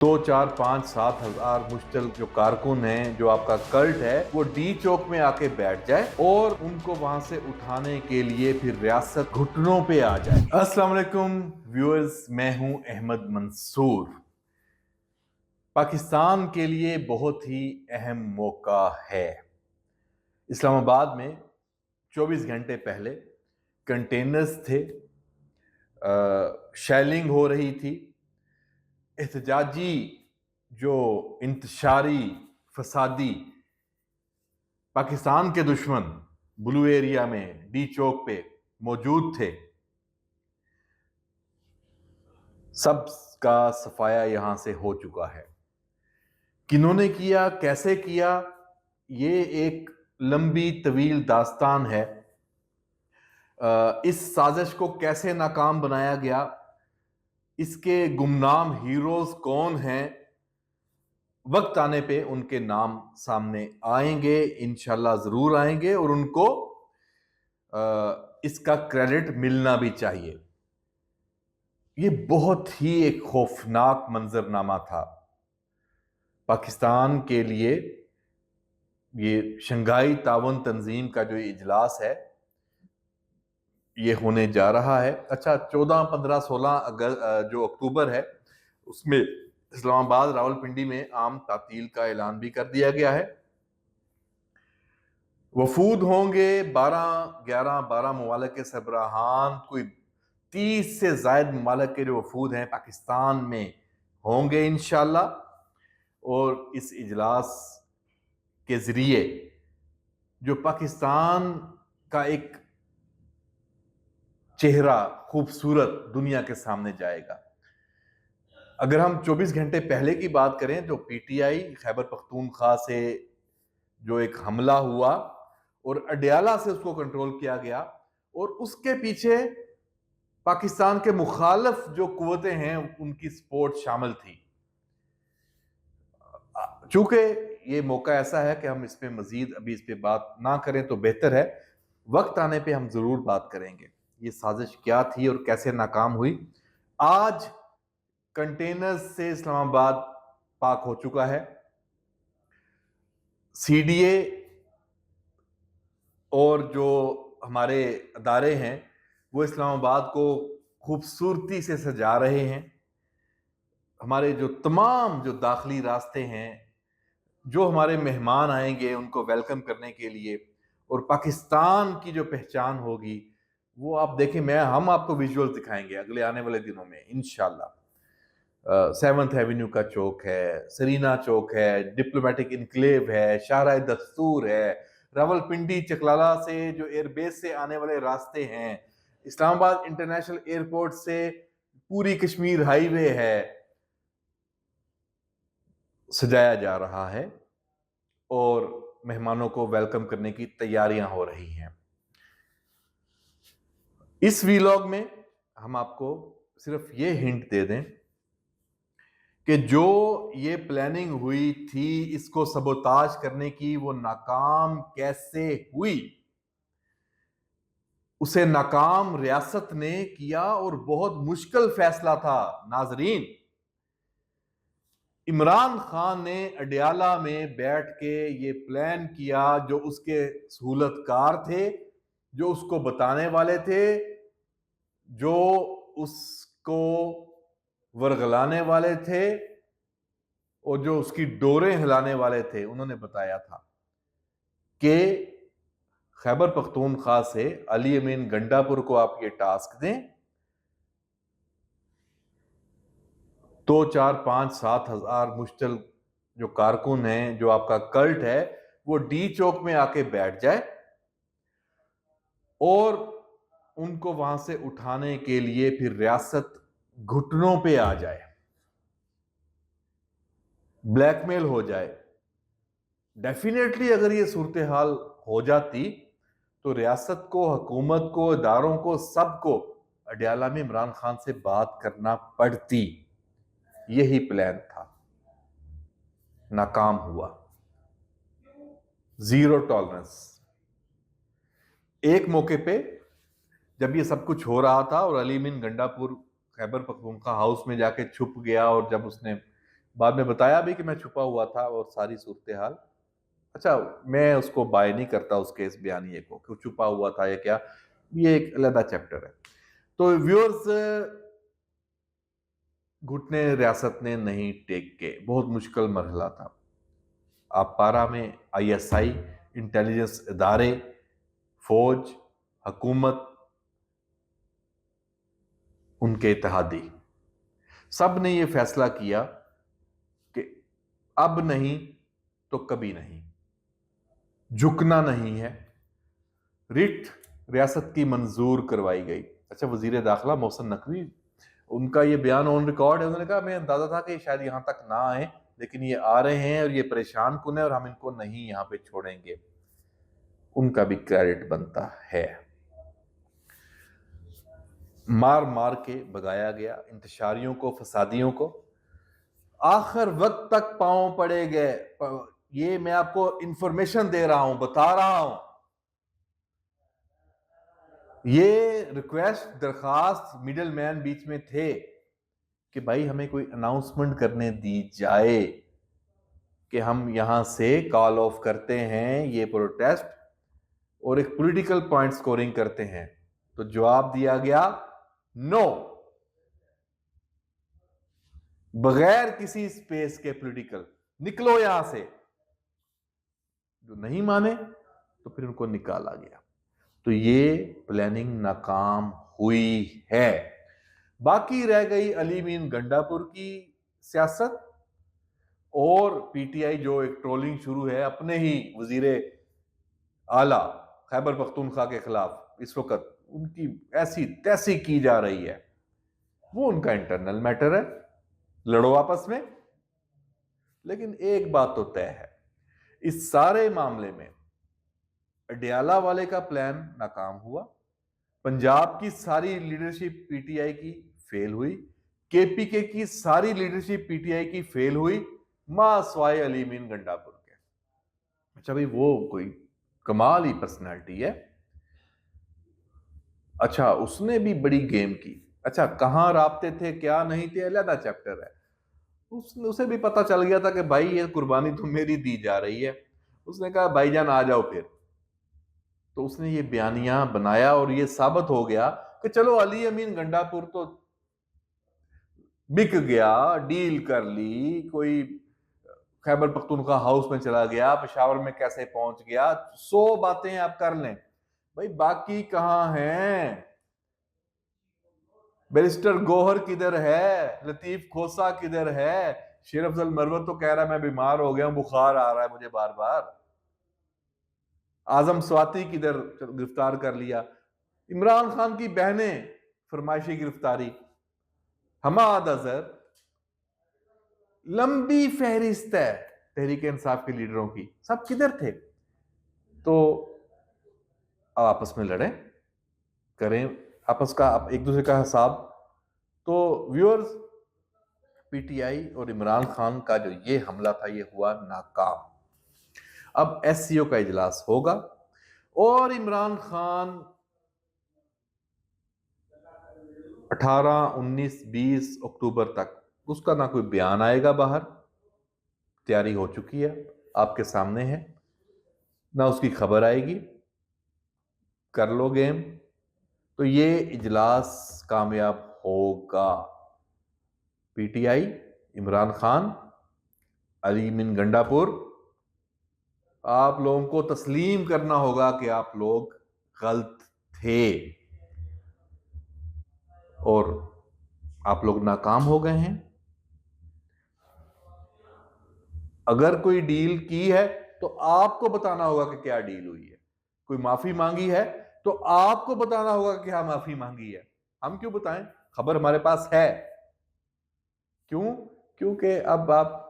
दो चार पाँच 7 हज़ार मुश्किल जो कारकुन हैं, जो आपका कल्ट है, वो डी चौक में आके बैठ जाए और उनको वहां से उठाने के लिए फिर रियासत घुटनों पे आ जाए। अस्सलाम वालेकुम व्यूअर्स, मैं हूं अहमद मंसूर। पाकिस्तान के लिए बहुत ही अहम मौका है। इस्लामाबाद में 24 घंटे पहले कंटेनर्स थे, शेलिंग हो रही थी। एहतजाजी जो इंतशारी फसादी पाकिस्तान के दुश्मन ब्लू एरिया में डी चौक पे मौजूद थे, सब का सफाया यहां से हो चुका है। किन्होंने किया, कैसे किया, ये एक लंबी तवील दास्तान है। इस साजिश को कैसे नाकाम बनाया गया, इसके गुमनाम हीरोज कौन हैं, वक्त आने पे उनके नाम सामने आएंगे, इंशाल्लाह जरूर आएंगे, और उनको इसका क्रेडिट मिलना भी चाहिए। ये बहुत ही एक खौफनाक मंजरनामा था पाकिस्तान के लिए। ये शंघाई ताउन तंजीम का जो इजलास है, ये होने जा रहा है। अच्छा, 14, 15, 16 अगस्त जो अक्टूबर है, उसमें इस्लामाबाद रावलपिंडी में आम तातील का ऐलान भी कर दिया गया है। वफूद होंगे 12 ममालिक के सरबराहान, कोई 30 से जायद ममालिक के जो वफूद हैं पाकिस्तान में होंगे इंशाल्लाह। और इस इजलास के जरिए जो पाकिस्तान का एक चेहरा खूबसूरत दुनिया के सामने जाएगा। अगर हम 24 घंटे पहले की बात करें तो पीटीआई खैबर पख्तूनख्वा से जो एक हमला हुआ और अडयाला से उसको कंट्रोल किया गया, और उसके पीछे पाकिस्तान के मुखालिफ जो कुव्वतें हैं उनकी सपोर्ट शामिल थी। चूंकि ये मौका ऐसा है कि हम इस पे मजीद अभी इस पे बात ना करें तो बेहतर है, वक्त आने पे हम जरूर बात करेंगे ये साजिश क्या थी और कैसे नाकाम हुई। आज कंटेनर्स से इस्लामाबाद पाक हो चुका है। सीडीए और जो हमारे अदारे हैं वो इस्लामाबाद को खूबसूरती से सजा रहे हैं। हमारे जो तमाम जो दाखिली रास्ते हैं, जो हमारे मेहमान आएंगे उनको वेलकम करने के लिए, और पाकिस्तान की जो पहचान होगी वो आप देखें, हम आपको विजुअल दिखाएंगे अगले आने वाले दिनों में इंशाल्लाह। 7th एवेन्यू का चौक है, सरीना चौक है, डिप्लोमेटिक इनक्लेव है, शाहराह दस्तूर है, रावलपिंडी चकलाला से जो एयरबेस से आने वाले रास्ते हैं, इस्लामाबाद इंटरनेशनल एयरपोर्ट से पूरी कश्मीर हाईवे है, सजाया जा रहा है और मेहमानों को वेलकम करने की तैयारियां हो रही हैं। इस वीलॉग में हम आपको सिर्फ ये हिंट दे दें कि जो ये प्लानिंग हुई थी इसको सबोताज करने की, वो नाकाम कैसे हुई। उसे नाकाम रियासत ने किया, और बहुत मुश्किल फैसला था नाजरीन। इमरान खान ने अडयाला में बैठ के ये प्लान किया, जो उसके सहूलतकार थे, जो उसको बताने वाले थे, जो उसको वरगलाने वाले थे, और जो उसकी डोरें हिलाने वाले थे, उन्होंने बताया था कि खैबर पख्तूनख्वा से अली अमीन गंडापुर को आप ये टास्क दें, 2, 4, 5, 7 हज़ार मुश्किल जो कारकुन हैं, जो आपका कल्ट है, वो डी चौक में आके बैठ जाए और उनको वहां से उठाने के लिए फिर रियासत घुटनों पे आ जाए, ब्लैकमेल हो जाए। डेफिनेटली अगर ये सूरत हाल हो जाती तो रियासत को, हुकूमत को, इदारों को, सबको अडयाला में इमरान खान से बात करना पड़ती। यही प्लान था, नाकाम हुआ। Zero tolerance. एक मौके पे जब ये सब कुछ हो रहा था और अली अमीन गंडापुर खैबर पख्तूनख्वा हाउस में जाके छुप गया, और जब उसने बाद में बताया भी कि मैं छुपा हुआ था और सारी सूरत हाल। अच्छा, मैं उसको बाय नहीं करता उसके इस बयानिए को कि छुपा हुआ था या क्या, ये एक अलग चैप्टर है। तो व्यूअर्स, घुटने रियासत ने नहीं टेक के, बहुत मुश्किल मरहला था। आप पारा में आईएसआई, इंटेलिजेंस इदारे, फौज, हुकूमत, उनके इत्तेहादी, सब ने ये फैसला किया कि अब नहीं तो कभी नहीं, झुकना नहीं है। रिट रियासत की मंजूर करवाई गई। अच्छा, वजीर दाखिला मोहसिन नकवी, उनका ये बयान ऑन रिकॉर्ड है। उन्होंने कहा मैं अंदाजा था कि शायद यहां तक ना आए, लेकिन ये आ रहे हैं और ये परेशान कुन है और हम इनको नहीं यहां पे छोड़ेंगे। उनका भी क्रेडिट बनता है। मार मार के भगाया गया इंतशारियों को, फसादियों को, आखिर वक्त तक पांव पड़े गए। ये मैं आपको इंफॉर्मेशन दे रहा हूं, बता रहा हूं। ये रिक्वेस्ट, दरखास्त, मिडिल मैन बीच में थे कि भाई हमें कोई अनाउंसमेंट करने दी जाए कि हम यहां से कॉल ऑफ करते हैं ये प्रोटेस्ट और एक पॉलिटिकल पॉइंट स्कोरिंग करते हैं। तो जवाब दिया गया नो, बगैर किसी स्पेस के पॉलिटिकल, निकलो यहां से। जो नहीं माने तो फिर उनको निकाला गया। तो ये प्लानिंग नाकाम हुई है। बाकी रह गई अली मीन गंडापुर की सियासत और पीटीआई जो एक ट्रोलिंग शुरू है अपने ही वजीरे आला खैबर पख्तूनख्वा के खिलाफ इस वक्त उनकी ऐसी तैसी की जा रही है। वो उनका इंटरनल मैटर है, लड़ो आपस में। लेकिन एक बात तो तय है, इस सारे मामले में अडियाला वाले का प्लान नाकाम हुआ, पंजाब की सारी लीडरशिप पीटीआई की फेल हुई, केपीके की सारी लीडरशिप पीटीआई की फेल हुई, मां स्वाय अली मीन गंडापुर के। अच्छा भाई, वो कोई कमाल ही पर्सनैलिटी है। अच्छा, उसने भी बड़ी गेम की। अच्छा, कहां राब्ते थे क्या नहीं थे अलग चैप्टर है। उसे भी पता चल गया था कि भाई ये कुर्बानी तो मेरी दी जा रही है। उसने कहा भाईजान आ जाओ फिर। तो उसने ये बयानिया बनाया और ये साबित हो गया कि चलो अली अमीन गंडापुर तो बिक गया, डील कर ली, कोई खैबर पख्तूनख्वा हाउस में चला गया, पेशावर में कैसे पहुंच गया, 100 बातें आप कर लें। भाई बाकी कहां हैं? बैरिस्टर गोहर किधर है? लतीफ खोसा किधर है? शेर अफजल मरवत तो कह रहा है मैं बीमार हो गया हूं, बुखार आ रहा है मुझे बार बार। आजम स्वाति किधर गिरफ्तार कर लिया। इमरान खान की बहनें फरमाइशी गिरफ्तारी। हमाद अजहर, लंबी फहरिस्त है तहरीक इंसाफ के लीडरों की, सब किधर थे? तो अब आपस में लड़ें, करें आपस का एक दूसरे का हिसाब। तो व्यूअर्स, पीटीआई और इमरान खान का जो ये हमला था ये हुआ नाकाम। अब एससीओ का इजलास होगा और इमरान खान 18, 19, 20 अक्टूबर तक उसका ना कोई बयान आएगा बाहर, तैयारी हो चुकी है, आपके सामने है, ना उसकी खबर आएगी, कर लो गेम। तो ये इजलास कामयाब होगा। पीटीआई, इमरान खान, अली मीन गंडापुर, आप लोगों को तस्लीम करना होगा कि आप लोग गलत थे और आप लोग नाकाम हो गए हैं। अगर कोई डील की है तो आपको बताना होगा कि क्या डील हुई है। कोई माफी मांगी है तो आपको बताना होगा कि क्या माफी मांगी है। हम क्यों बताएं? खबर हमारे पास है। क्यों? क्योंकि अब आप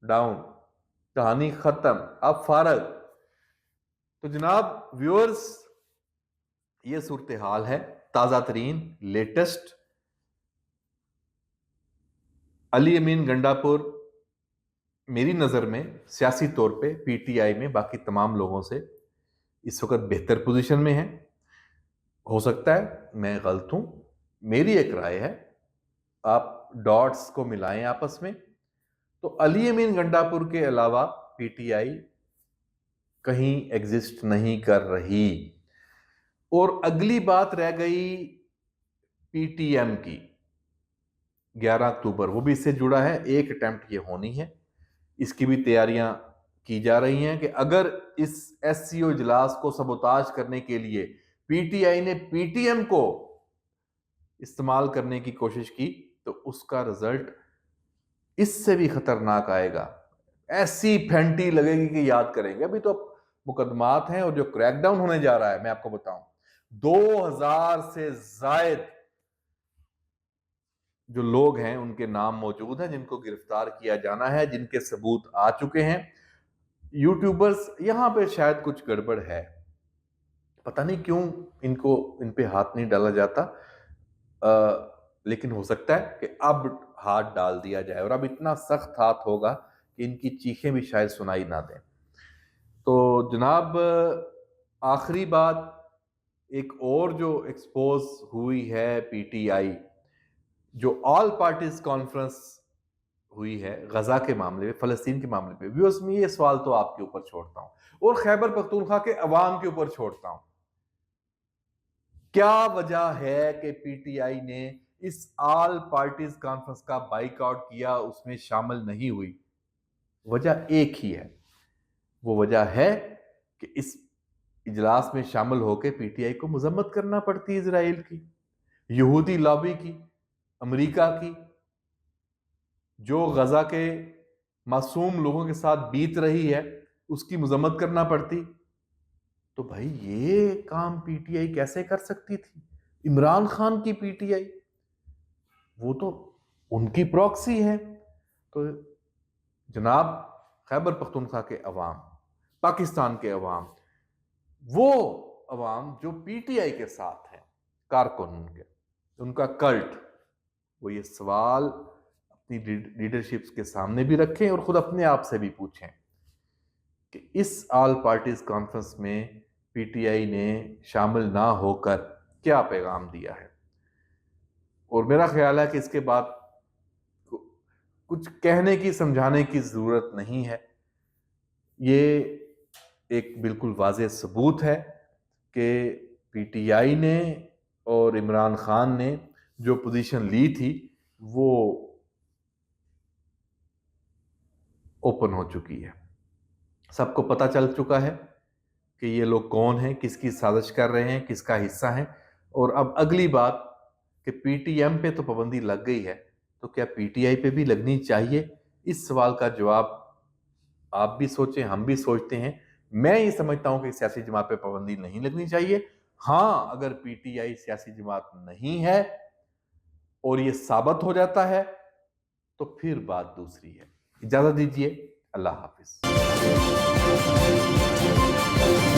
डाउन, कहानी खत्म, अब फारग। तो जनाब व्यूअर्स, ये सूरत हाल है, ताजा तरीन, लेटेस्ट। अली अमीन गंडापुर मेरी नजर में सियासी तौर पे पीटीआई में बाकी तमाम लोगों से इस वक्त बेहतर पोजीशन में है। हो सकता है मैं गलत हूं, मेरी एक राय है। आप डॉट्स को मिलाएं आपस में तो अली अमीन गंडापुर के अलावा पीटीआई कहीं एग्जिस्ट नहीं कर रही। और अगली बात रह गई पीटीएम की, 11 अक्टूबर, वो भी इससे जुड़ा है। एक अटेम्प्ट ये होनी है, इसकी भी तैयारियां की जा रही हैं कि अगर इस एससीओ इजलास को सबोताज करने के लिए पीटीआई ने पीटीएम को इस्तेमाल करने की कोशिश की तो उसका रिजल्ट इससे भी खतरनाक आएगा। ऐसी फेंटी लगेगी कि याद करेंगे। अभी तो मुकदमात हैं और जो क्रैकडाउन होने जा रहा है, मैं आपको बताऊं, 2000 से जायद जो लोग हैं उनके नाम मौजूद हैं जिनको गिरफ्तार किया जाना है, जिनके सबूत आ चुके हैं। यूट्यूबर्स, यहां पे शायद कुछ गड़बड़ है, पता नहीं क्यों इन पे हाथ नहीं डाला जाता, लेकिन हो सकता है कि अब हाथ डाल दिया जाए और अब इतना सख्त हाथ होगा कि इनकी चीखें भी शायद सुनाई ना दें। तो जनाब, आखिरी बात, एक और जो एक्सपोज हुई है पीटीआई, जो ऑल पार्टीज कॉन्फ्रेंस हुई है गजा के मामले में, फलस्तीन के मामले पे, व्यूअर्स में ये सवाल तो आपके ऊपर छोड़ता हूं और खैबर पख्तूनख्वा के अवाम के ऊपर छोड़ता हूं। क्या वजह है कि पीटीआई ने इस ऑल पार्टीज कॉन्फ्रेंस का बाइकआउट किया, उसमें शामिल नहीं हुई? वजह एक ही है, वो वजह है कि इस इजलास में शामिल होकर पीटीआई को मजम्मत करना पड़ती है इजराइल की, यहूदी लॉबी की, अमेरिका की, जो गजा के मासूम लोगों के साथ बीत रही है, उसकी मजम्मत करना पड़ती। तो भाई ये काम पीटीआई कैसे कर सकती थी? इमरान खान की पीटीआई, वो तो उनकी प्रॉक्सी है। तो जनाब, खैबर पख्तूनख्वा के अवाम, पाकिस्तान के अवाम, वो अवाम जो पीटीआई के साथ है, कारकुन उनके, उनका कल्ट, वो ये सवाल अपनी लीडरशिप के सामने भी रखें और खुद अपने आप से भी पूछें कि इस ऑल पार्टीज कॉन्फ्रेंस में पीटीआई ने शामिल ना होकर क्या पैगाम दिया है। और मेरा ख्याल है कि इसके बाद कुछ कहने की, समझाने की जरूरत नहीं है। ये एक बिल्कुल वाज़ेह सबूत है कि पीटीआई ने और इमरान खान ने जो पोजीशन ली थी वो ओपन हो चुकी है। सबको पता चल चुका है कि ये लोग कौन हैं, किसकी साजिश कर रहे हैं, किसका हिस्सा हैं। और अब अगली बात कि पीटीएम पे तो पाबंदी लग गई है, तो क्या पीटीआई पे भी लगनी चाहिए? इस सवाल का जवाब आप भी सोचें, हम भी सोचते हैं। मैं ये समझता हूं कि सियासी जमात पे पाबंदी नहीं लगनी चाहिए। हाँ, अगर पीटीआई सियासी जमात नहीं है और ये साबित हो जाता है तो फिर बात दूसरी है। इजाजत दीजिए, अल्लाह हाफिज।